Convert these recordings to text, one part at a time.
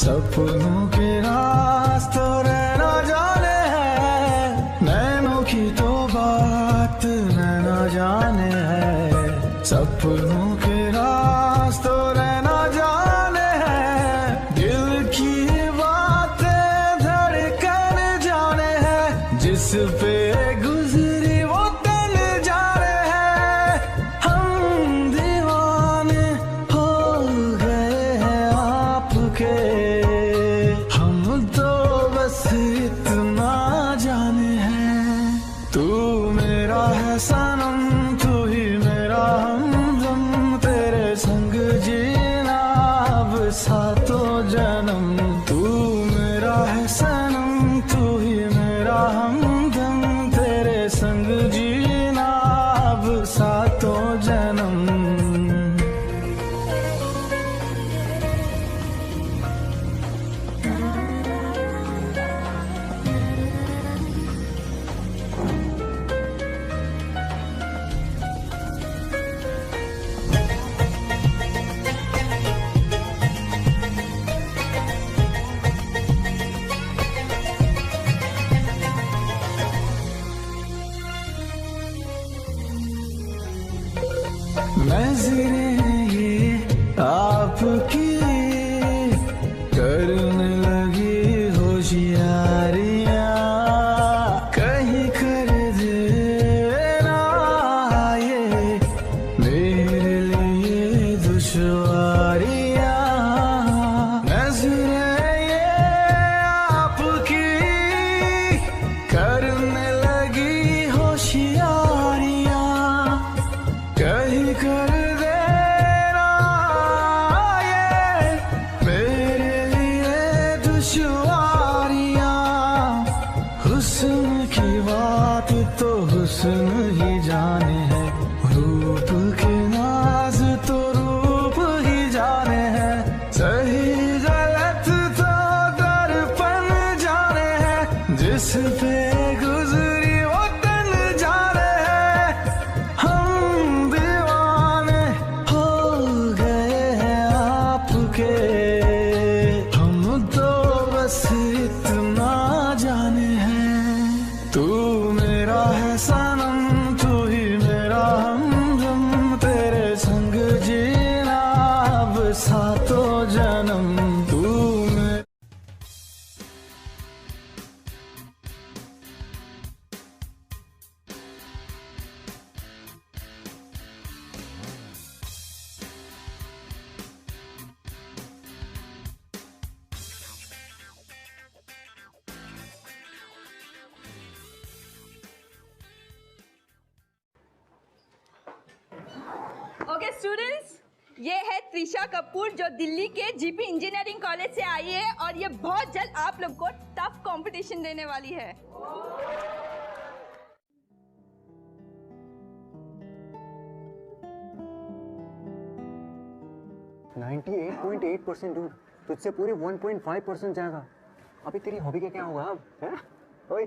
सपनों के रास्तों रहना जाने हैं, नैनों की तो बात रहना जाने है। सपनों के रास्तों रहना जाने हैं, दिल की बातें धड़कन जाने हैं, जिस पे गुजरी वो तन जाने हैं। हम दीवाने हो गए हैं आपके, हम तो बस इतना जाने हैं। तू मेरा है सनम, तू ही मेरा हमदम, तेरे संग जीना अब सातों जन्म। तू मेरा है सनम, तू ही मेरा हमदम, तेरे संग जीना अब सातों जन्म। नजरें ये आपकी करने लगी होशियारियां, कहीं कर देना ये मेरे लिए दुश्वारियां। नजरें ये आपकी करने लगी होशियारियां, कहीं कर देना ये मेरे लिए दुश्वारियां। हुस्न की बात तो हुस्न ही जाने है, रूप के नाज तो रूप ही जाने हैं, सही गलत तो दर्पण जाने हैं, जिस पे गुजरी वो तन जाने हैं। हम दीवाने हो गए हैं आपके, हम तो बस इतना जाने हैं। तू मेरा है सनम, तू ही मेरा हमदम, तेरे संग जीना अब सातों जन्म। तू मेरा ओके स्टूडेंट्स, ये है त्रिशा कपूर जो दिल्ली के जीपी इंजीनियरिंग कॉलेज से आई है और ये बहुत जल्द आप लोग को टफ कंपटीशन देने वाली है। 98.8% दूर, तुझसे पूरे 1.5% जाएगा। अभी तेरी हॉबी का क्या होगा अब, हैं? ओए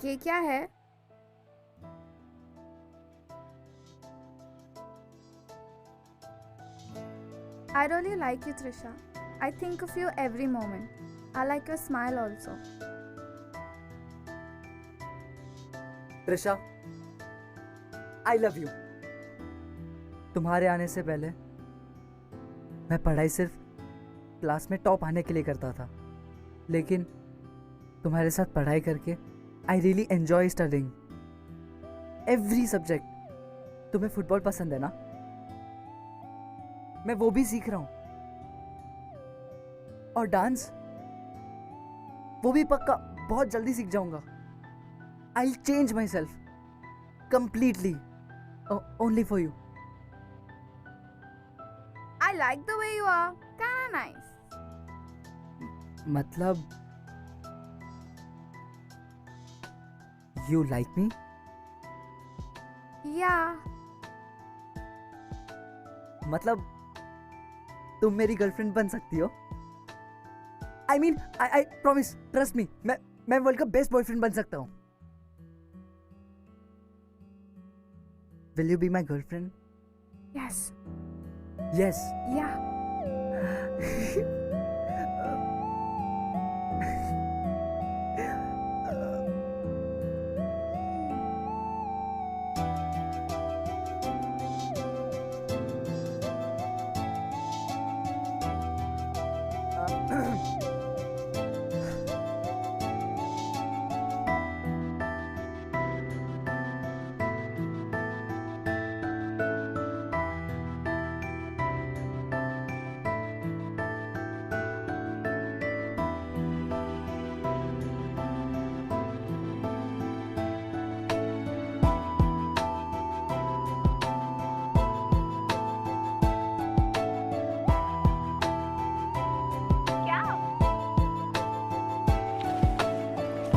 ये क्या है? I really like you, Trisha. I think of you every moment. I like your smile also. Trisha, I love you. तुम्हारे आने से पहले मैं पढ़ाई सिर्फ क्लास में टॉप आने के लिए करता था, लेकिन तुम्हारे साथ पढ़ाई करके I really enjoy studying every subject. तुम्हें फुटबॉल पसंद है ना? मैं वो भी सीख रहा हूँ, और डांस वो भी पक्का बहुत जल्दी सीख जाऊंगा. I'll change myself completely only for you. I like the way you are. Kinda nice. मतलब you like me? Yeah. मतलब तुम मेरी गर्लफ्रेंड बन सकती हो? I mean, I promise, trust me, मैं वर्ल्ड का बेस्ट बॉयफ्रेंड बन सकता हूँ. Will you be my girlfriend? Yes. Yes. Yeah.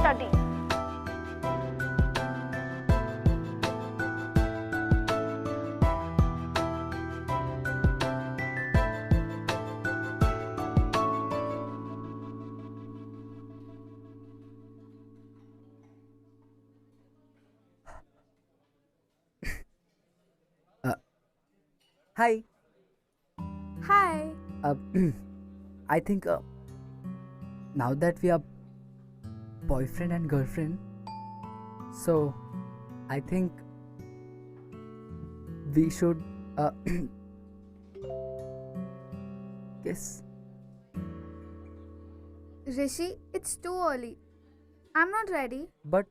Study. Hi. Hi. I think now that we are boyfriend and girlfriend, so I think we should kiss. Rishi, it's too early. I'm not ready. But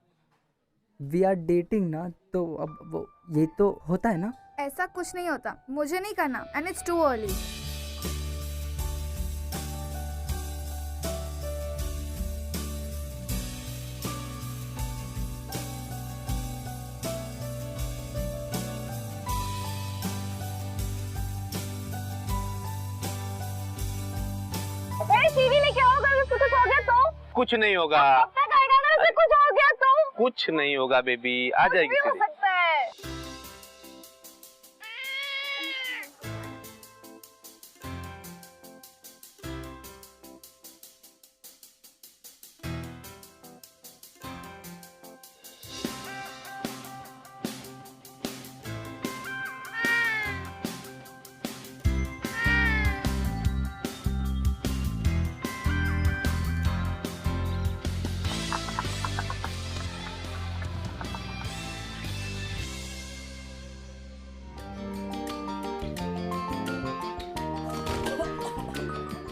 we are dating ना, तो अब वो ये तो होता है ना? ऐसा कुछ नहीं होता. मुझे नहीं करना. And it's too early. सीढ़ी लेके आओ, अगर उसको कुछ हो गया तो? कुछ नहीं होगा. कब तक आएगा अगर उससे कुछ हो गया तो? कुछ नहीं होगा बेबी, आ जाएगी कुछ भी हो सीढ़ी. सकता है.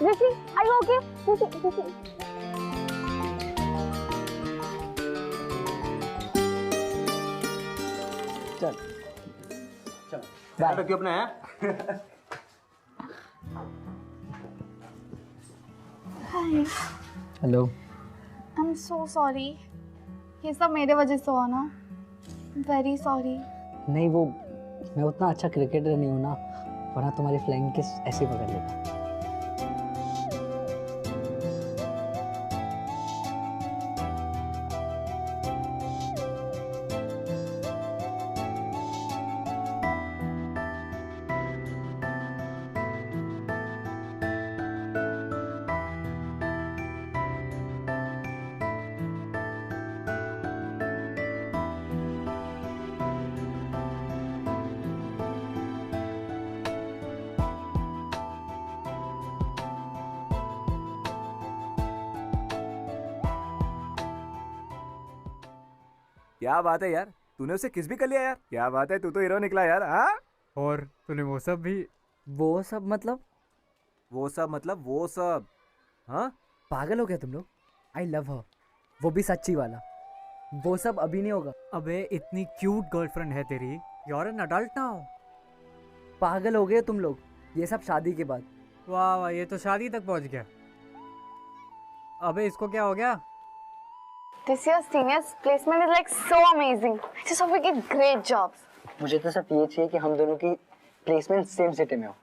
Rishi, are you okay? Rishi. चल. ध्यान रखियो अपना है. Hi. Hello. I'm so sorry. ये सब मेरे वजह से हुआ ना. Very sorry. नहीं, वो मैं उतना अच्छा क्रिकेटर नहीं हूँ ना, वरना तुम्हारी फ्लाइंग किस ऐसे पकड़ लेता. क्या बात है यार, तूने उसे किस भी कर लिया यार। क्या बात है, तू तो हीरो निकला यार। हाँ, और तूने वो सब भी? वो सब मतलब? वो सब मतलब वो सब। हाँ, पागल हो गया तुम लोग? आई लव हर, वो भी सच्ची वाला। वो सब अभी नहीं होगा। अबे इतनी क्यूट गर्लफ्रेंड है तेरी, you are an adult now. पागल हो गए तुम लोग, ये सब शादी के बाद। वाह वाह, ये तो शादी तक पहुंच गया। अबे इसको क्या हो गया? This year's seniors placement is like so amazing. I just hope we get great jobs. मुझे तो सिर्फ ये चाहिए कि हम दोनों की प्लेसमेंट सेम सिटी में हो,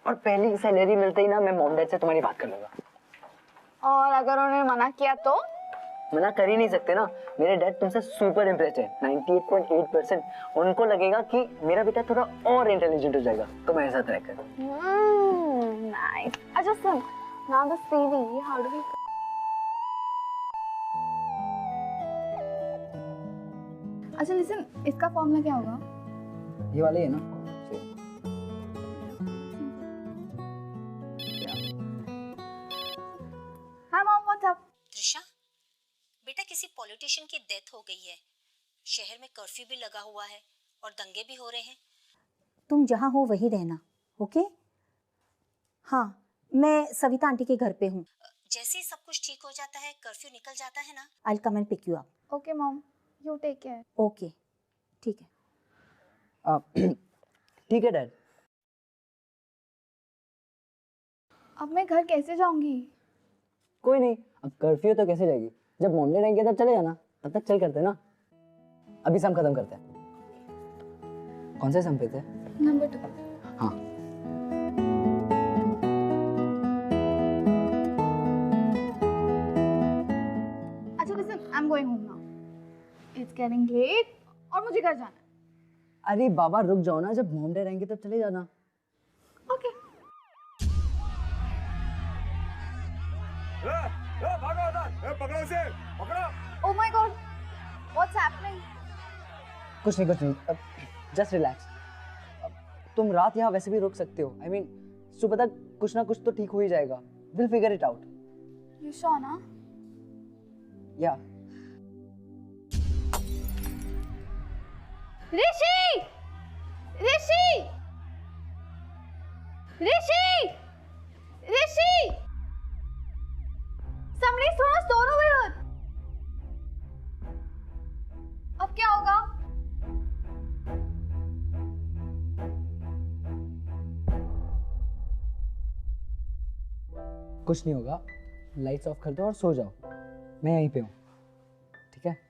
और पहली सैलरी मिलते ही ना मैं मॉम डैड से तुम्हारी बात कर लूंगा। और अगर उन्होंने मना किया तो? मना कर ही नहीं सकते ना, मेरे डैड तुमसे सुपर इम्प्रेस्ड है 98.8%। उनको लगेगा कि मेरा बेटा थोड़ा और इंटेलिजेंट हो जाएगा, तो मैं ऐसा ट्राई करूँ। Nice. अच्छा सुन, now the CV, how do we? अच्छा लिसन, इसका फॉर्मूला क्या होगा? ये वाले है ना? Hi mom, what's up? Trisha, बेटा किसी पॉलिटिशियन की डेथ हो गई है। शहर में कर्फ्यू भी लगा हुआ है और दंगे भी हो रहे हैं। तुम जहाँ हो वहीं रहना, ओके? हाँ, मैं सविता आंटी के घर पे हूँ। जैसे ही सब कुछ ठीक हो जाता है, कर्फ्यू निकल जाता है ना, I will come and pick you up. Okay mom, you take care. Okay, ठीक है। ठीक है डैड। अब मैं घर कैसे जाऊंगी? कोई नहीं, अब कर्फ्यू तो कैसे जाएगी, जब मॉम डैड आएंगे तब चले जाना, तब तक चल करते ना। अभी सम खत्म करते हैं। कौन से सम पे थे? Number 2. हाँ, अच्छा listen, I'm going home now. It's getting late और मुझे घर जाना है। अरे बाबा रुक जाओ ना, जब मॉम डैड आएंगे तब चले जाना। Okay. भागो उधर, पकड़ो उसे, पकड़ो। Oh my God, what's happening? कुछ नहीं, जस्ट रिलैक्स। तुम रात यहाँ वैसे भी रुक सकते हो। I mean, सुबह तक कुछ ना कुछ तो ठीक हो ही जाएगा। We'll figure it out. You sure ना? Yeah. Rishi! Rishi! Rishi! Rishi! Somebody's thrown a stone over here. अब क्या होगा? कुछ नहीं होगा, लाइट्स ऑफ कर दो और सो जाओ। मैं यहीं पे हूँ, ठीक है?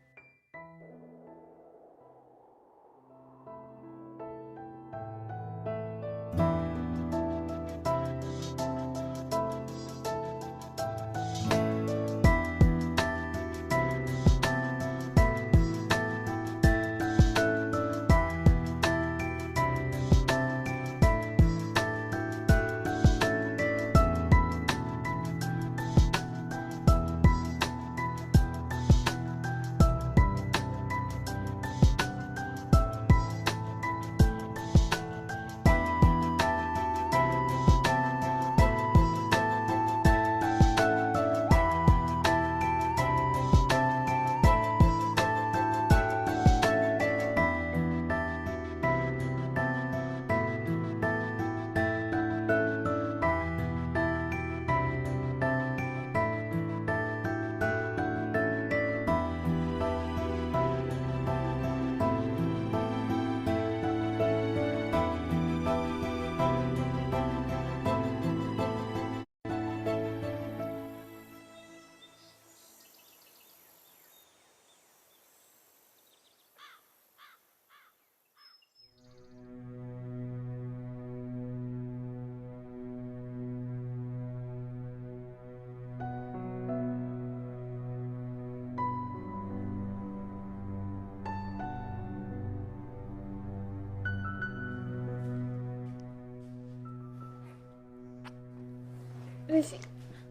ऋषि,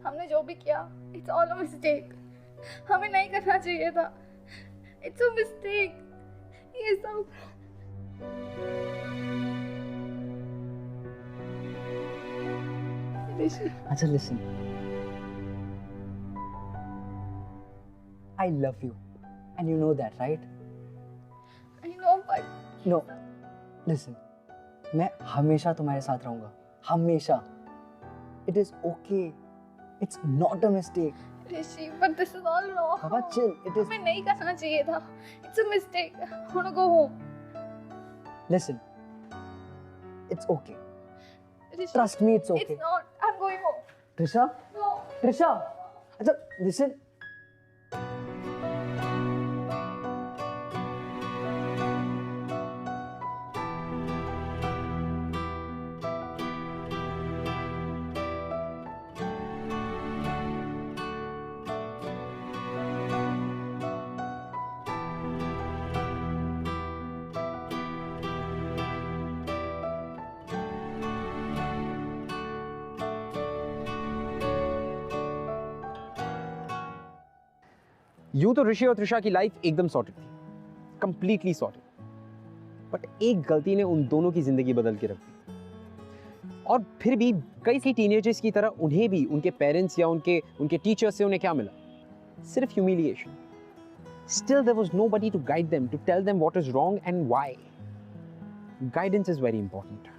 हमने जो भी किया, it's all a mistake. हमें नहीं करना चाहिए था. It's a mistake. ये सब. ऋषि. अच्छा listen. I love you, and you know that, right? I know, but no listen, मैं हमेशा तुम्हारे साथ रहूंगा, हमेशा. It is okay, it's not a mistake. Rishi, but this is all wrong. बाबा चिल, इट इज. हमें नहीं करना चाहिए था. It's a mistake. I want to go home. Listen, it's okay. Rishi, trust me, it's okay. it's not. I'm going home. Trisha, No. Trisha, अच्छा listen. यूं तो ऋषि और त्रिशा की लाइफ एकदम सॉर्टेड थी, कंप्लीटली सॉर्टेड, बट एक गलती ने उन दोनों की जिंदगी बदल के रख दी. और फिर भी कई सी टीनेजर्स की तरह उन्हें भी उनके पेरेंट्स या उनके टीचर्स से उन्हें क्या मिला? सिर्फ humiliation. Still there was nobody to guide them, to tell them what is wrong and why. Guidance is very important.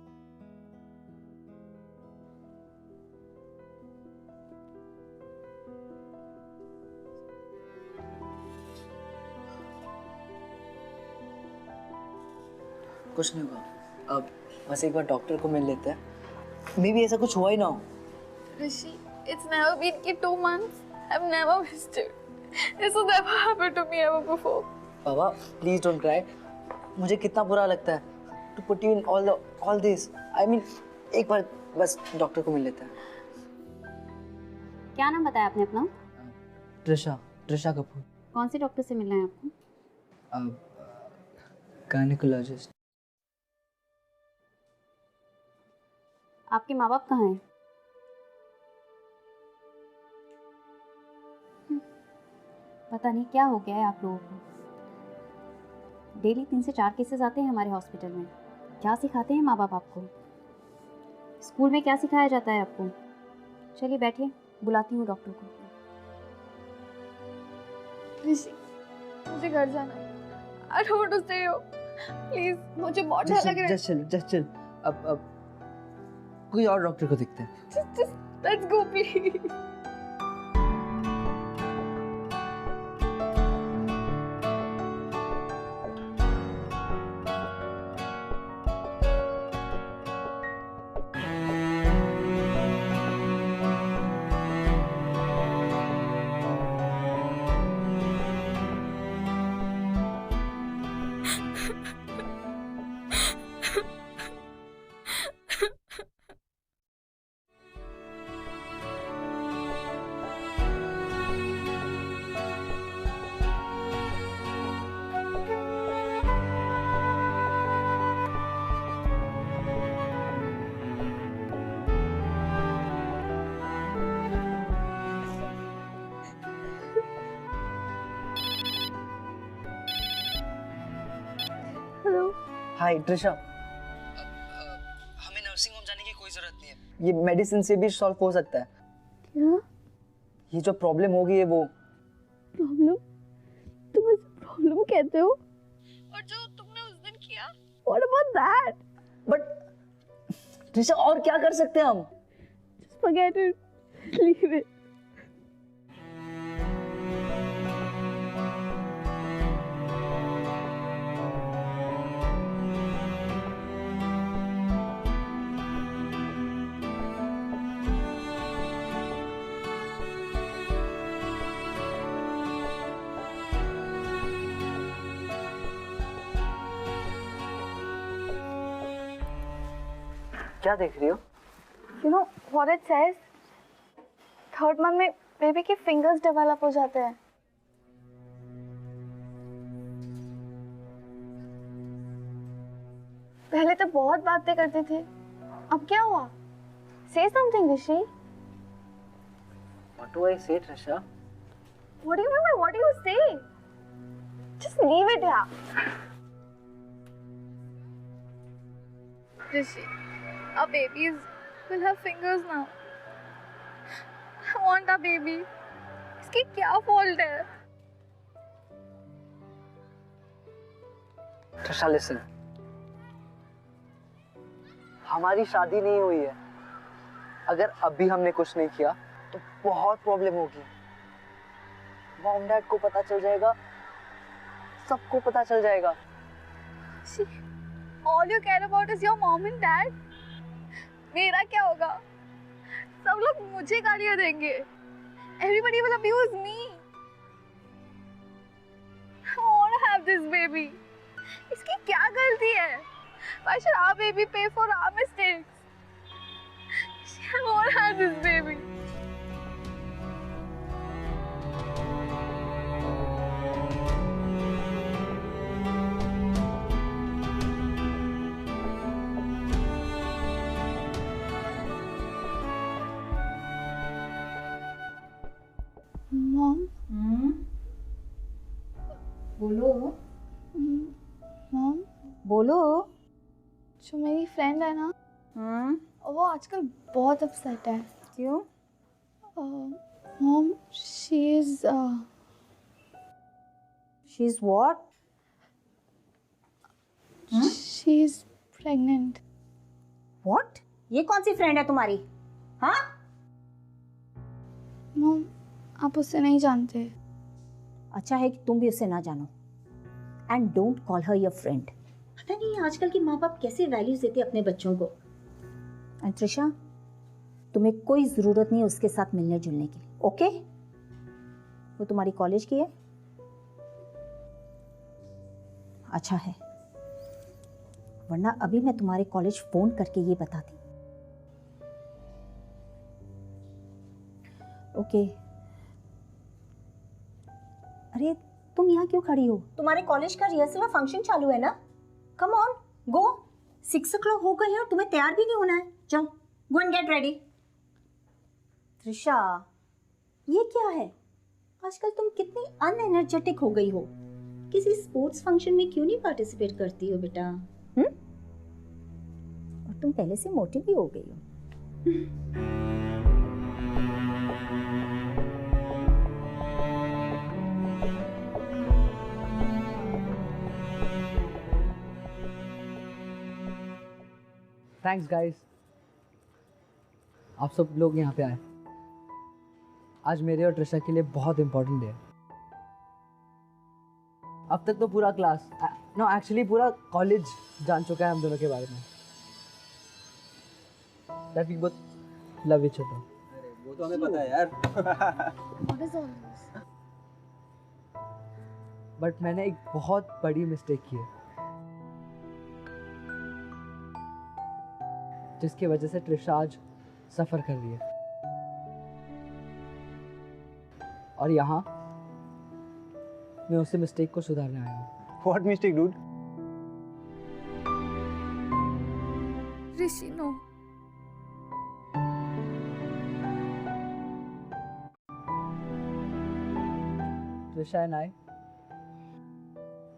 कुछ नहीं होगा, अब बस एक बार डॉक्टर को मिल लेते हैं. मे बी ऐसा कुछ हुआ ही ना हो. Rishi, it's never been 2 months. I've never missed it. This has never happened to me ever before. बाबा प्लीज डोंट क्राई. मुझे कितना बुरा लगता है to put you in all this. I mean एक बार बस डॉक्टर को मिल लेते हैं. क्या नाम बताया आपने अपना? त्रिशा कपूर. कौन से डॉक्टर से मिलना है आपको? गायनेकोलॉजिस्ट. आपके माँ बाप कहाँ हैं? पता नहीं क्या हो गया है आप लोगों को. डेली 3 से 4 केसेस आते हैं हमारे हॉस्पिटल में. क्या सिखाते हैं माँ बाप आपको? स्कूल में क्या सिखाया जाता है आपको? चलिए बैठिए, बुलाती हूँ डॉक्टर को. Rishi, मुझे घर जाना है. I don't want to stay here. Please, मुझे बहुत डर लग रहा है. Just chill. अब कोई और डॉक्टर को दिखते हैं. Just let's go, please. हाय त्रिशा. हमें नर्सिंग होम जाने की कोई जरूरत नहीं है. ये मेडिसिन से भी सॉल्व हो सकता है. क्या? ये जो प्रॉब्लम हो गई है वो. प्रॉब्लम? तुम इसे प्रॉब्लम कहते हो? और जो तुमने उस दिन किया? What about that? But Trisha और क्या कर सकते हैं हम? Just forget it. Leave it. क्या देख रही हो? You know what it says? 3rd month में बेबी के फिंगर्स डेवलप हो जाते हैं. पहले तो बहुत बातें करते थे. अब क्या हुआ? Say something, Rishi. What do I say, Trisha? What do you mean by what do you say? Just leave it here. Rishi, our babies will have fingers now. I want a baby. इसकी क्या fault है? Trisha listen, हमारी शादी नहीं हुई है। अगर अभी हमने कुछ नहीं किया तो बहुत प्रॉब्लम होगी। मॉम डैड को पता चल जाएगा, सबको पता चल जाएगा। All you care about is your mom and dad. मेरा क्या होगा? सब लोग मुझे गालियाँ देंगे। Everybody will abuse me. I want to have this baby. इसकी क्या गलती है? Why should our baby pay for our mistakes? I want to have this baby. Mom? बोलो। Mom? बोलो। जो मेरी फ्रेंड है ना, वो आजकल बहुत अपसेट है। क्यों? Mom, she is what? she is pregnant. What? ये कौन सी फ्रेंड है तुम्हारी? हाँ? Mom, आप उससे नहीं जानते। अच्छा है कि तुम भी उसे ना जानो। And don't call her your friend. पता नहीं आजकल के माँ बाप कैसे वैल्यूज देते अपने बच्चों को। एंड त्रिशा, तुम्हें कोई जरूरत नहीं है उसके साथ मिलने जुलने की, ओके? वो तुम्हारी कॉलेज की है? अच्छा है, वरना अभी मैं तुम्हारे कॉलेज फोन करके ये बताती। ओके। अरे तुम यहाँ क्यों खड़ी हो? तुम्हारे कॉलेज का रिहर्सल और फंक्शन चालू है ना? Come on, go. 6 o'clock हो गई है और तुम्हें तैयार भी नहीं होना है। जाओ, go and get ready. Trisha, ये क्या है? आजकल तुम कितनी अनएनर्जेटिक हो गई हो। किसी स्पोर्ट्स फंक्शन में क्यों नहीं पार्टिसिपेट करती हो बेटा? और तुम पहले से मोटी भी हो गई हो। थैंक्स गाइस, आप सब लोग यहाँ पे आए। आज मेरे और त्रिशा के लिए बहुत इंपॉर्टेंट डे है। अब तक तो पूरा क्लास, नो एक्चुअली पूरा कॉलेज जान चुका है हम दोनों के बारे में। That we both love each other. वो तो हमें पता है यार। What is all this? But मैंने एक बहुत बड़ी मिस्टेक की है, जिसकी वजह से त्रिशा आज सफर कर रही है। और यहाँ मैं उसी मिस्टेक को सुधारने आया हूँ। What mistake dude? Rishi, no. Trisha and I,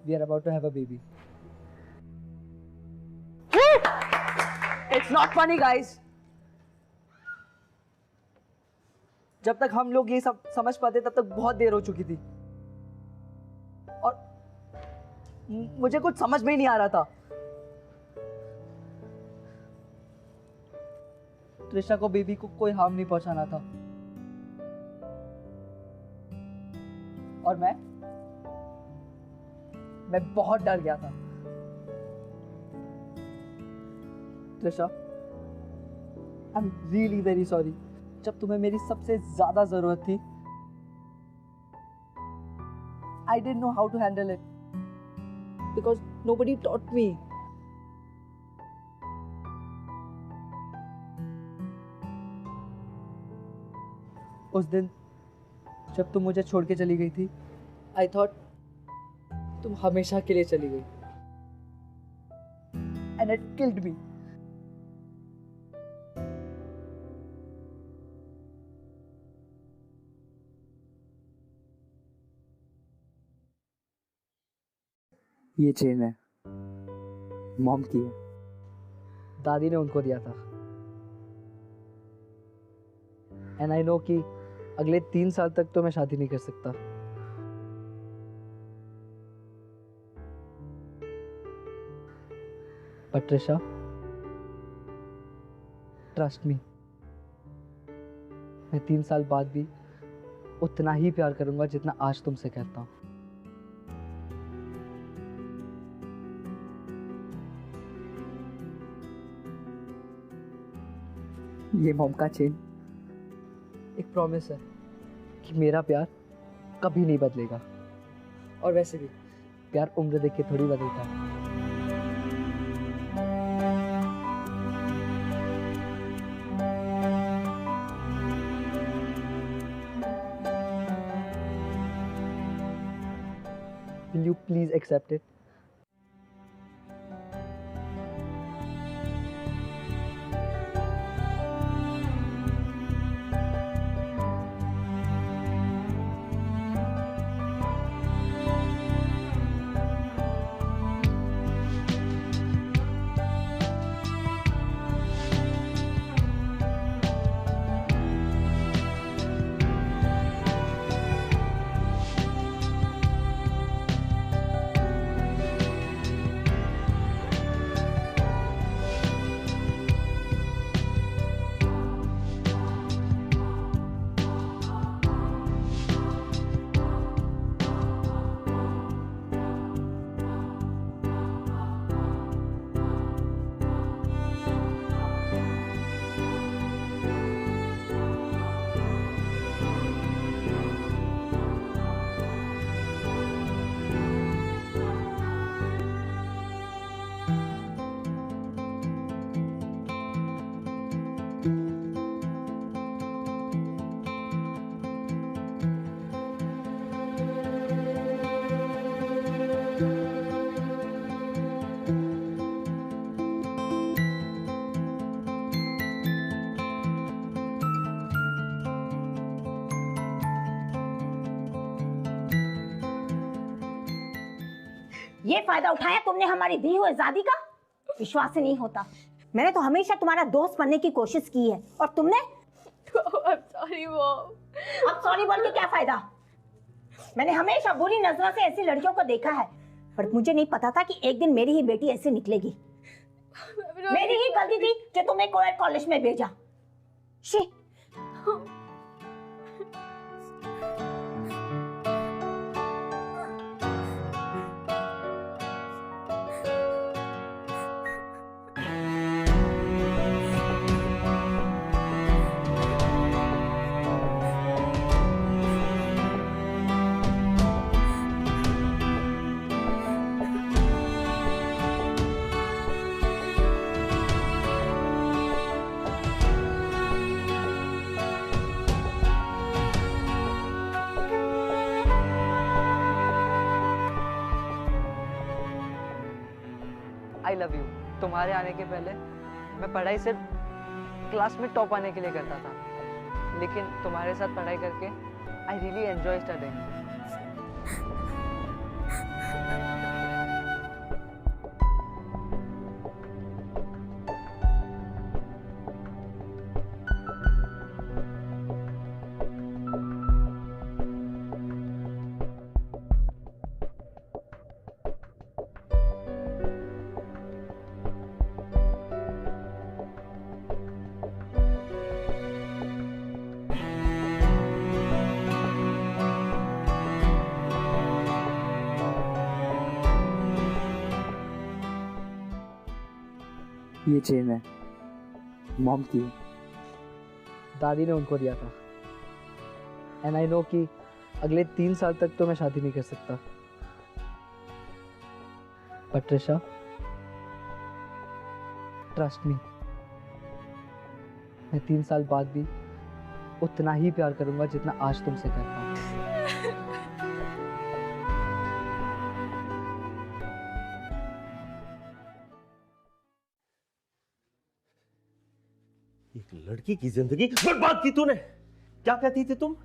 we are about to have a baby. It's not funny, guys. जब तक हम लोग ये सब समझ पाते तब तक बहुत देर हो चुकी थी और मुझे कुछ समझ में ही नहीं आ रहा था। त्रिशा को बेबी को कोई हार्म नहीं पहुंचाना था और मैं बहुत डर गया था। Trisha, I am really very sorry. जब तुम्हें मेरी सबसे ज्यादा जरूरत थी, I didn't know how to handle it because nobody taught me. उस दिन जब तुम मुझे छोड़ के चली गई थी, आई थॉट तुम हमेशा के लिए चली गई, एंड इट किल्ड मी। ये चेन है, मॉम की है, दादी ने उनको दिया था। एंड आई नो कि अगले 3 साल तक तो मैं शादी नहीं कर सकता, पर त्रिशा, ट्रस्ट मी, मैं 3 साल बाद भी उतना ही प्यार करूंगा जितना आज तुमसे करता हूँ। ये मॉम का चेन एक प्रॉमिस है कि मेरा प्यार कभी नहीं बदलेगा। और वैसे भी प्यार उम्र देख के थोड़ी बदलता है। Will you please accept it? ये फायदा उठाया तुमने हमारी दी हुई आजादी का? विश्वास ही नहीं होता। मैंने तो हमेशा तुम्हारा दोस्त बनने की कोशिश की है और तुमने सॉरी मॉम। अब सॉरी बोल के क्या फायदा? मैंने हमेशा बुरी नजरों से ऐसी लड़कियों को देखा है, पर मुझे नहीं पता था कि एक दिन मेरी ही बेटी ऐसे निकलेगी। मेरी ही गलती थी जो तुम्हें कोएड कॉलेज में भेजा। शी। I love you. तुम्हारे आने के पहले मैं पढ़ाई सिर्फ क्लास में टॉप आने के लिए करता था, लेकिन तुम्हारे साथ पढ़ाई करके आई रियली एंजॉय स्टडिंग। ये चेन है मॉम की, दादी ने उनको दिया था। एंड आई नो कि अगले 3 साल तक तो मैं शादी नहीं कर सकता, बट त्रिशा, ट्रस्ट मी, मैं 3 साल बाद भी उतना ही प्यार करूंगा जितना आज तुमसे करता हूँ। एक लड़की की जिंदगी बर्बाद की तूने। क्या कहती थी तुम?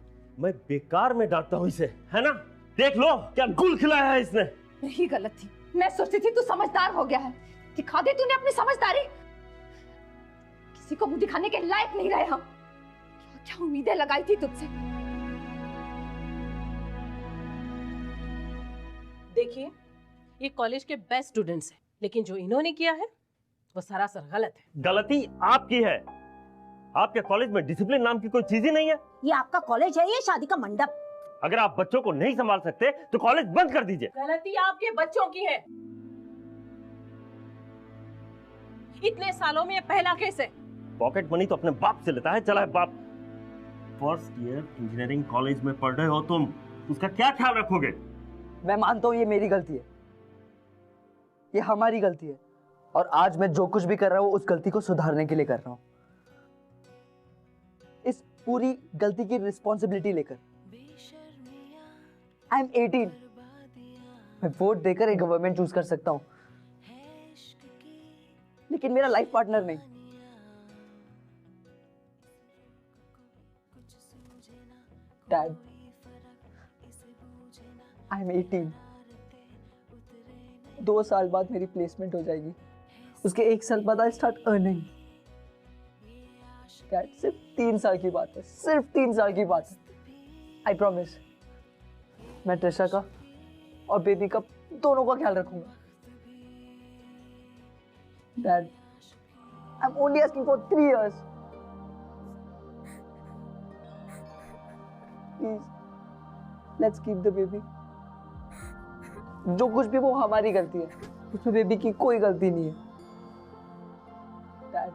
मैं बेकार में डांटता हूं इसे, है ना? देख लो क्या गुल खिलाया है इसने। यही गलत थी। मैं सोचती थी तू समझदार हो गया है। दिखा दे तूने अपनी समझदारी। किसी को मुंह दिखाने के लायक नहीं रहे हम। क्या क्या उम्मीदें लगाई थी तुझसे। देखिए, ये कॉलेज के बेस्ट स्टूडेंट्स हैं, लेकिन जो इन्होंने किया है वो सरासर गलत है। गलती आपकी है। आपके कॉलेज में डिसिप्लिन नाम की कोई चीज ही नहीं है। ये आपका कॉलेज है, ये शादी का मंडप। अगर आप बच्चों को नहीं संभाल सकते तो कॉलेज बंद कर दीजिए। गलती आपके बच्चों की है। इतने सालों में ये पहला केस है। पॉकेट मनी तो अपने बाप से लेता है, चला है बाप। फर्स्ट ईयर इंजीनियरिंग कॉलेज में पढ़ रहे हो तुम, उसका क्या ख्याल रखोगे? मैं मानता हूँ ये मेरी गलती है, ये हमारी गलती है, और आज मैं जो कुछ भी कर रहा हूँ उस गलती को सुधारने के लिए कर रहा हूँ, इस पूरी गलती की रिस्पॉन्सिबिलिटी लेकर। आई एम 18, मैं वोट देकर एक गवर्नमेंट चूज कर सकता हूँ, लेकिन मेरा लाइफ पार्टनर नहीं। डैड, आई एम 18, 2 साल बाद मेरी प्लेसमेंट हो जाएगी, उसके 1 साल बाद आई स्टार्ट अर्निंग। डैड, सिर्फ 3 साल की बात है, सिर्फ 3 साल की बात है। आई प्रॉमिस, मैं ट्रिशा का और बेबी का दोनों का ख्याल रखूंगा। Dad, I am only asking for 3 years. Please, let's keep the baby. जो कुछ भी वो हमारी गलती है, उसमें बेबी की कोई गलती नहीं है। डैड,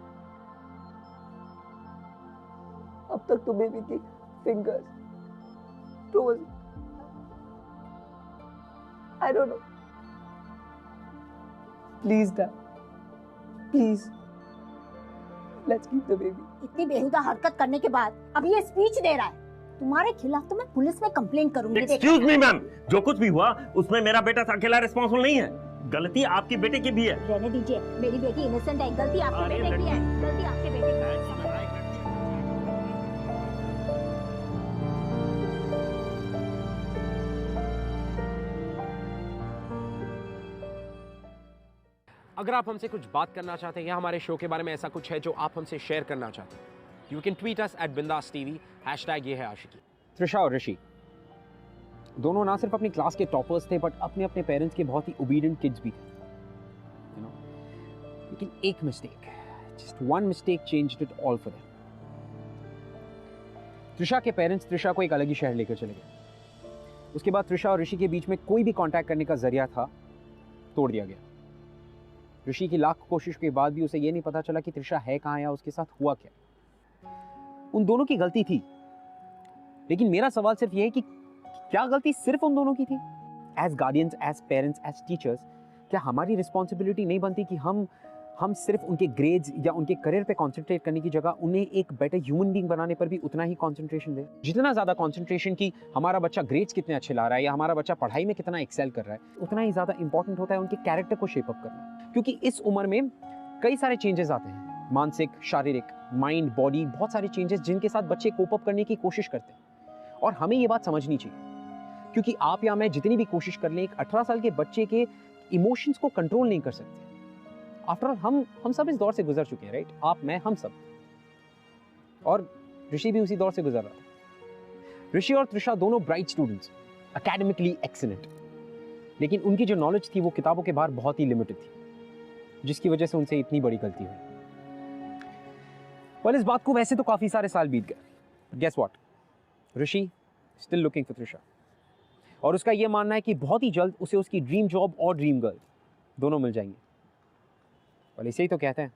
अब तक तो बेबी की fingers, toes, I don't know. Please dad, please, let's keep the baby. इतनी बेहुदा हरकत करने के बाद अब ये स्पीच दे रहा है। तुम्हारे खिलाफ तो मैं पुलिस में कंप्लेंट करूंगी। एक्सक्यूज मी मैम, जो कुछ भी हुआ उसमें मेरा बेटा अकेला रिस्पॉन्सिबल नहीं है। गलती आपकी बेटे की भी है। रहने दीजिए, मेरी बेटी इनोसेंट है, गलती आपके बेटे की है, गलती आपके बेटे की है। अगर आप हमसे कुछ बात करना चाहते हैं या हमारे शो के बारे में ऐसा कुछ है जो आप हमसे शेयर करना चाहते हैं, you can tweet us @bindaastv, # ये है आशिकी। त्रिशा और ऋषि दोनों ना सिर्फ अपनी क्लास के टॉपर्स थे, बट अपने अपने पेरेंट्स के बहुत ही ओबीडिएंट किड्स भी थे, यू नो। लेकिन एक mistake, just one mistake changed it all for them. Trisha के पेरेंट्स त्रिशा को एक अलग ही शहर लेकर चले गए। उसके बाद त्रिशा और ऋषि के बीच में कोई भी कांटेक्ट करने का जरिया था, तोड़ दिया गया। ऋषि की लाख कोशिश के बाद भी उसे यह नहीं पता चला कि त्रिशा है कहां या उसके साथ हुआ क्या। उन दोनों की गलती थी, लेकिन मेरा सवाल सिर्फ यह है कि क्या गलती सिर्फ उन दोनों की थी? As guardians, as parents, as teachers, क्या हमारी रिस्पॉन्सिबिलिटी नहीं बनती कि हम सिर्फ उनके ग्रेड्स या उनके करियर पे कंसंट्रेट करने की जगह उन्हें एक बेटर ह्यूमन बीइंग बनाने पर भी उतना ही कंसंट्रेशन दें? जितना ज़्यादा कंसंट्रेशन की हमारा बच्चा ग्रेड्स कितने अच्छे ला रहा है या हमारा बच्चा पढ़ाई में कितना एक्सेल कर रहा है, उतना ही ज़्यादा इंपॉर्टेंट होता है उनके कैरेक्टर को शेप अप करना। क्योंकि इस उम्र में कई सारे चेंजेस आते हैं, मानसिक, शारीरिक, माइंड, बॉडी, बहुत सारे चेंजेस जिनके साथ बच्चे कोप अप करने की कोशिश करते हैं। और हमें ये बात समझनी चाहिए, क्योंकि आप या मैं जितनी भी कोशिश कर लें, एक 18 साल के बच्चे के इमोशंस को कंट्रोल नहीं कर सकते। आफ्टर ऑल हम सब इस दौर से गुजर चुके हैं, राइट? आप, मैं, हम सब। और ऋषि भी उसी दौर से गुजर रहा था। ऋषि और त्रिशा दोनों ब्राइट स्टूडेंट्स, एकेडमिकली एक्सीलेंट, लेकिन उनकी जो नॉलेज थी वो किताबों के बाहर बहुत ही लिमिटेड थी, जिसकी वजह से उनसे इतनी बड़ी गलती हुई। इस बात को वैसे तो काफी सारे साल बीत गए। Guess what, Rishi still looking for Trisha, और उसका यह मानना है कि बहुत ही जल्द उसे उसकी ड्रीम जॉब और ड्रीम गर्ल दोनों मिल जाएंगे। और इसे ही तो कहते हैं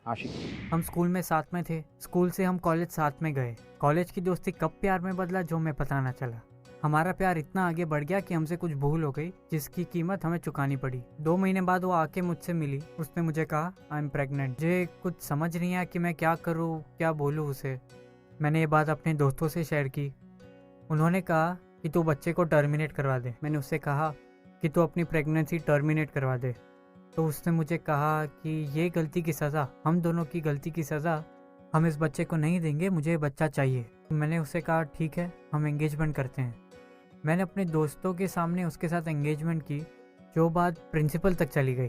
आशिक। हम स्कूल में साथ में थे, स्कूल से हम कॉलेज साथ में गए। कॉलेज की दोस्ती कब प्यार में बदला जो हमें पता ना चला। हमारा प्यार इतना आगे बढ़ गया कि हमसे कुछ भूल हो गई जिसकी कीमत हमें चुकानी पड़ी। 2 महीने बाद वो आके मुझसे मिली। उसने मुझे कहा आई एम प्रेग्नेंट। मुझे कुछ समझ नहीं आया कि मैं क्या करूँ, क्या बोलूँ उसे। मैंने ये बात अपने दोस्तों से शेयर की। उन्होंने कहा कि तू बच्चे को टर्मिनेट करवा दे। मैंने उससे कहा कि तू अपनी प्रेगनेंसी टर्मिनेट करवा दे। तो उसने मुझे कहा कि ये गलती की सज़ा, हम दोनों की गलती की सज़ा हम इस बच्चे को नहीं देंगे, मुझे बच्चा चाहिए। मैंने उससे कहा ठीक है, हम एंगेजमेंट करते हैं। मैंने अपने दोस्तों के सामने उसके साथ एंगेजमेंट की, जो बात प्रिंसिपल तक चली गई।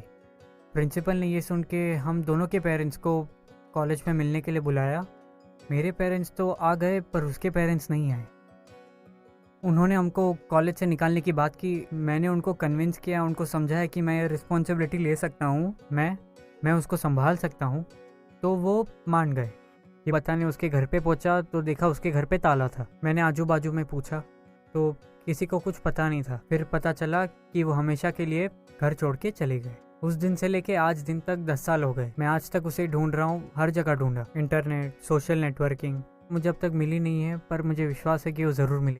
प्रिंसिपल ने ये सुन के हम दोनों के पेरेंट्स को कॉलेज में मिलने के लिए बुलाया। मेरे पेरेंट्स तो आ गए पर उसके पेरेंट्स नहीं आए। उन्होंने हमको कॉलेज से निकालने की बात की। मैंने उनको कन्विंस किया, उनको समझाया कि मैं ये रिस्पॉन्सिबिलिटी ले सकता हूँ, मैं मैं उसको संभाल सकता हूँ, तो वो मान गए। ये बताने उसके घर पे पहुँचा तो देखा उसके घर पे ताला था। मैंने आजू बाजू में पूछा तो किसी को कुछ पता नहीं था। फिर पता चला कि वो हमेशा के लिए घर छोड़ के चले गए। उस दिन से लेके आज दिन तक 10 साल हो गए। मैं आज तक उसे ढूंढ रहा हूँ, हर जगह ढूंढा, इंटरनेट, सोशल नेटवर्किंग, मुझे अब तक मिली नहीं है, पर मुझे विश्वास है कि वो ज़रूर मिली।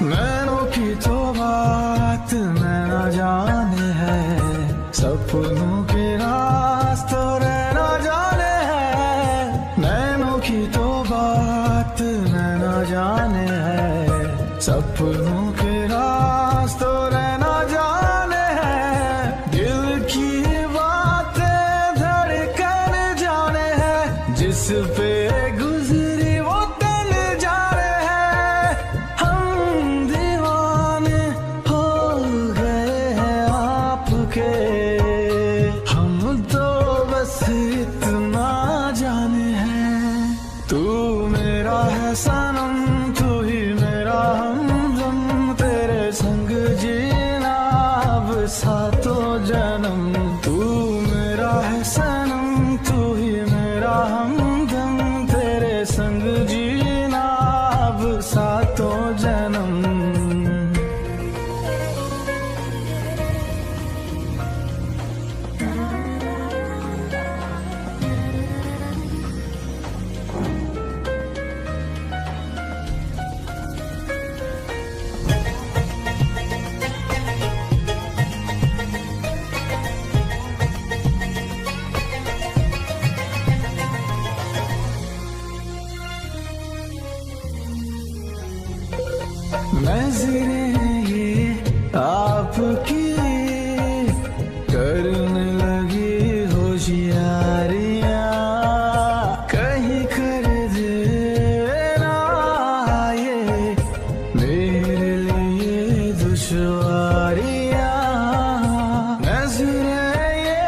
नैनों की तो बात नैना जाने है, सपनों के रास्तों रहना जाने है। नैनों की तो बात नैना जाने है, सपनों के रास्तों रहना जाने है। दिल की बातें धड़कन जाने है, जिस पे गुजरी वो तन जाने है। हम दीवाने हो गए हैं आपके, हम तो बस इतना जाने हैं। तू मेरा है सनम, तू ही मेरा हमदम, तेरे संग जीना अब सातों जन्म। तू मेरा है सनम, तू ही मेरा हमदम, तेरे संग जीना अब सातों जन्म। नजरें ये आपकी करने लगी होशियारियां, कहीं कर देना ये मेरे लिए दुश्वारियां। नजरें ये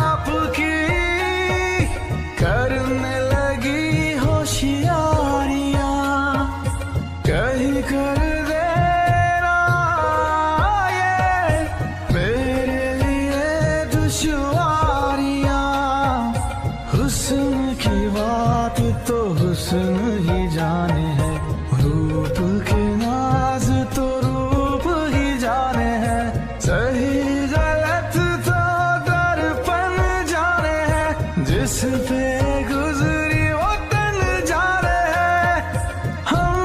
आपकी करने लगी होशियारियां, कहीं कर देना ये मेरे लिए दुश्वारियां। हुस्न की बात तो हुस्न ही जाने है, रूप के नाज तो रूप ही जाने हैं। सही गलत तो दर्पण जाने हैं, जिस पे गुजरी वो तन जाने हैं। हम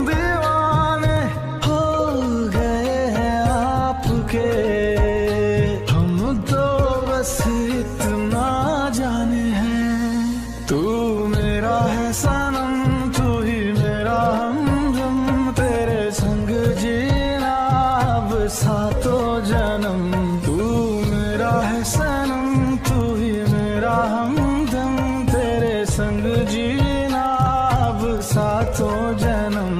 दीवाने हो गए हैं आपके, हम तो बस इतना जाने हैं। तू मेरा है सनम, तू ही मेरा हमदम, तेरे संग जीना अब सातों जन्म। तू मेरा है सनम, तू ही मेरा हमदम, तेरे संग जीना अब सातों जन्म।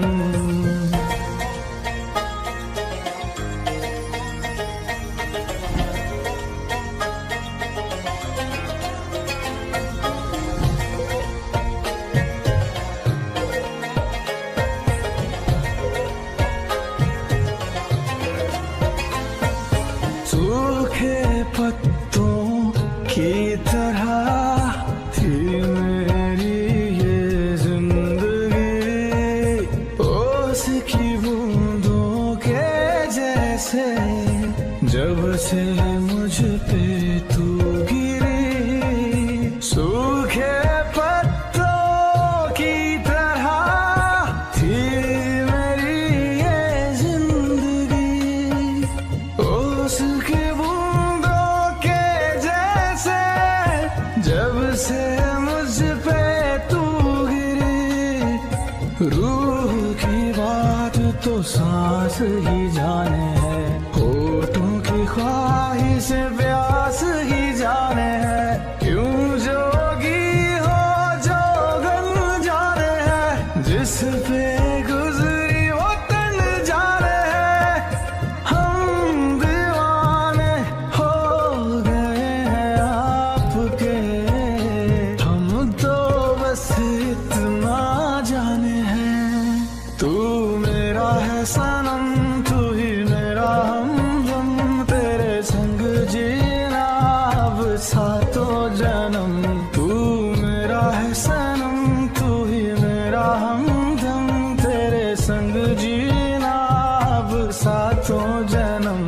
सूखे पत्तों की तरह थी मेरी ये जिंदगी, ओस की बूंदों के जैसे जब से मुझ पे तू गिरी। सूखे पत्तों की तरह थी मेरी ये जिंदगी, ओस की बूंदों के जैसे जब से मुझ पे तू गिरी। रूह की बात तो सांस ही जाने है, होठों की ख्वाहिश प्यास ही जाने है, क्यों जोगी हो जोगन जाने है, जिस पे गुजरी वो तन जाने है, हम दीवाने हो गए हैं आपके, हम तो बस इतना जाने हैं, तू मेरा है सनम, तू ही मेरा हमदम, तेरे संग जीना अब सातों जन्म, तू मेरा है सनम, तू ही मेरा हमदम, तेरे संग जीना अब सातों जन्म।